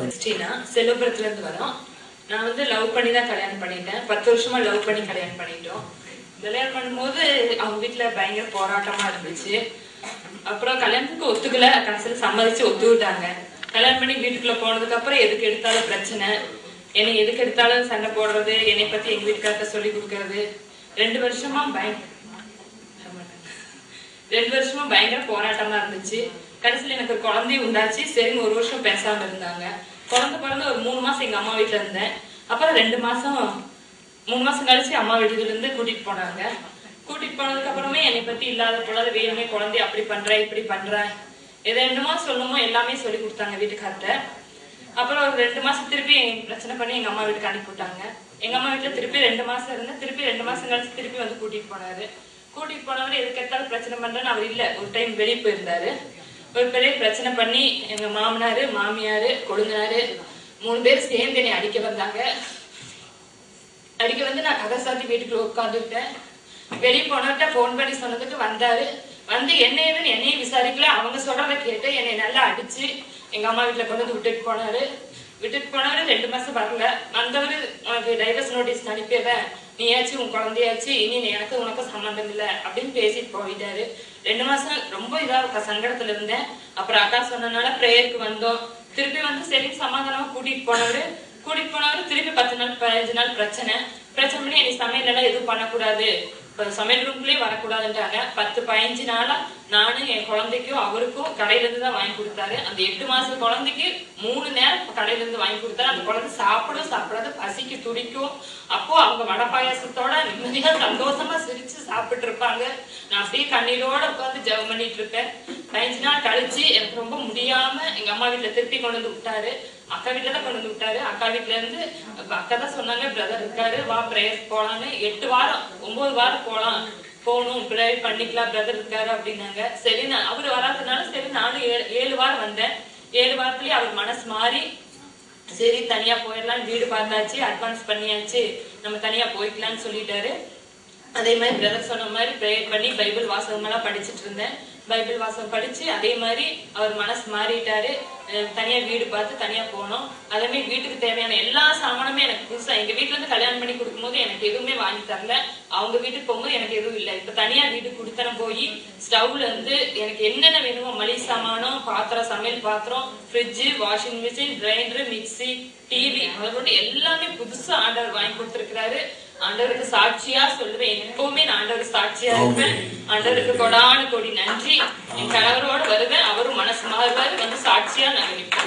Christina செல்வபுரத்துல இருந்து வரோம். நான் வந்து லவ் பண்ணி தான் கல்யாணம் பண்ணிட்டேன். 10 வருஷமா லவ் பண்ணி கல்யாணம் பண்ணிட்டோம். கல்யாணம் பண்ணும்போது அவங்க வீட்டுல பயங்கர போராட்டமா இருந்துச்சு. அப்புறம் கல்யாணத்துக்கு ஒத்துக்கல, கடைசியில் சம்மதிச்சு ஒத்துக்கிட்டாங்க. கல்யாணம் பண்ணி வீட்டுக்குள்ள போனதுக்கு அப்புறம் எதுக்கு எடுத்தாலும் பிரச்சனை, என்னை எதுக்கு எடுத்தாலும் சண்டை போடுறது, என்னை பத்தி எங்க வீட்டுக்கார்ட்ட சொல்லி கொடுக்கறது. 2 வருஷமா பயங்கர போராட்டமா இருந்துச்சு. கடைசியில் எனக்கு ஒரு குழந்தையும் உண்டாச்சு. சரின்னு 1 வருஷம் பேசாம இருந்தாங்க. குழந்தை பிறந்து ஒரு 3 மாசம் எங்க அம்மா வீட்டுல இருந்தேன். அப்புறம் 3 மாசம் கழிச்சு அம்மா வீட்டுல இருந்து கூட்டிட்டு போனாங்க. கூட்டிட்டு போனதுக்கு அப்புறமே என்னை பத்தி இல்லாத போலாத வேணுமே குழந்தை அப்படி பண்ற இப்படி பண்ற எதை என்னமோ சொல்லணுமோ எல்லாமே சொல்லி கொடுத்தாங்க வீட்டுக்கார்ட்ட. அப்புறம் ஒரு 2 மாசம் திருப்பி பிரச்சனை பண்ணி எங்க அம்மா வீட்டுக்கு அனுப்பிவிட்டாங்க. எங்க அம்மா வீட்டுல திருப்பி 2 மாசம் இருந்தேன். திருப்பி 2 மாசம் கழிச்சு திருப்பி வந்து கூட்டிட்டு போனாரு. கூட்டிட்டு போனவர் எதுக்கு எடுத்தாலும் பிரச்சனை பண்றேன்னு அவர் இல்ல, ஒரு டைம் வெளியே போயிருந்தாரு. ஒரு பெரிய பிரச்சனை பண்ணி எங்க மாமனாரு மாமியாரு கொழுந்தனாரு 3 பேர் சேர்ந்து என்னை அடிக்க வந்தாங்க. அடிக்க வந்து நான் கதை சாத்தி வீட்டுக்குள்ள உட்காந்துட்டேன். வெளியே போனவர்கிட்ட போன் பண்ணி சொன்னதுக்கு வந்தாரு. வந்து என்னையும் விசாரிக்கல, அவங்க சொல்றத கேட்டு என்னை நல்லா அடிச்சு எங்க அம்மா வீட்டுல கொண்டு வந்து விட்டுட்டு போனாரு. 2 மாசம் வரல. வந்தவரு உனக்கு டைவர்ஸ் நோட்டீஸ் அனுப்பிடுறேன், நீயாச்சும் உன் குழந்தையாச்சு, இனி எனக்கு உனக்கும் சம்மந்தம் இல்லை அப்படின்னு பேசிட்டு போயிட்டாரு. 2 மாசம் ரொம்ப இதா சங்கடத்துல இருந்தேன். அப்புறம் அக்கா சொன்னனால பிரேயருக்கு வந்தோம். திருப்பி வந்து சரி சமாதானமா கூட்டிட்டு போனவரு திருப்பி 10 நாள் 15 நாள் பிரச்சனை பண்ணி என்னை சமையல் எல்லாம் எதுவும் பண்ணக்கூடாது, சமையல் ரூம்லயே வரக்கூடாதுன்றாங்க. 10-15 நாளா நானும் என் குழந்தைக்கும் அவருக்கும் கடையில இருந்து தான் வாங்கி கொடுத்தாரு. அந்த 8 மாசம் குழந்தைக்கு 3 நேரம் கடையில இருந்து வாங்கி கொடுத்தாரு. அந்த குழந்தை சாப்பிடாத பசிக்கு துடிக்கும். அப்போ அவங்க வடை பாயாசத்தோட நிம்மதியா சந்தோஷமா சிரிச்சு சாப்பிட்டு இருப்பாங்க. நான் அப்படியே கண்ணீரோட உட்காந்து ஜெபம் பண்ணிட்டு இருப்பேன். 15 நாள் கழிச்சு எனக்கு ரொம்ப முடியாம எங்க அம்மா வீட்டுல திருப்பி கொண்டு வந்து விட்டாரு. அக்கா வீட்டுல தான் கொண்டு வந்து விட்டாரு. அக்கா வீட்டுல இருந்து அக்கா தான் சொன்னாங்க, பிரதர் இருக்காரு, வா பிரேயர் போலான்னு. 9 வாரம் போகணும், பிரேயர் பண்ணிக்கலாம், பிரதர் இருக்காரு அப்படின்னாங்க. சரி, அவரு வராதனால சரி நானும் 7 வாரம் வந்தேன். 7 வாரத்துலயே அவர் மனசு மாறி சரி தனியா போயிடலாம், வீடு பார்த்தாச்சு, அட்வான்ஸ் பண்ணியாச்சு, நம்ம தனியா போய்க்கலாம்னு சொல்லிட்டாரு. அதே மாதிரி பிரதர் சொன்ன மாதிரி பிரேயர் பண்ணி பைபிள் வாசகம் எல்லாம் படிச்சுட்டு இருந்தேன். பைபிள் வாசகம் படிச்சு அதே மாதிரி அவர் மனசு மாறிட்டாரு. தனியா வீடு பார்த்து தனியா போனோம். அதே மாதிரி வீட்டுக்கு தேவையான எல்லா சாமானுமே எனக்கு புதுசா எங்க வீட்டுல இருந்து கல்யாணம் பண்ணி கொடுக்கும் போது எனக்கு எதுவுமே வாங்கி தரல. அவங்க வீட்டுக்கு போகும்போது எனக்கு எதுவும் இல்லை. இப்ப தனியா வீடு கொடுத்தனம் போய் ஸ்டவ்ல இருந்து எனக்கு என்னென்ன வேணுமோ மளிகை சாமானம், பாத்திரம், சமையல் பாத்திரம், fridge, washing machine, grinder, mixie, TV அதோட எல்லாமே புதுசா ஆண்டவர் வாங்கி கொடுத்திருக்கிறாரு. ஆண்டவருக்கு சாட்சியா சொல்லுவேன், எப்பவுமே நான் ஆண்டவருக்கு சாட்சியா இருப்பேன். ஆண்டவருக்கு கொடான கொடி நன்றி. என் கணவரோட வருவேன், அவரும் மனசு மாறுவாரு, வந்து சாட்சியா நான் நினைப்பேன்.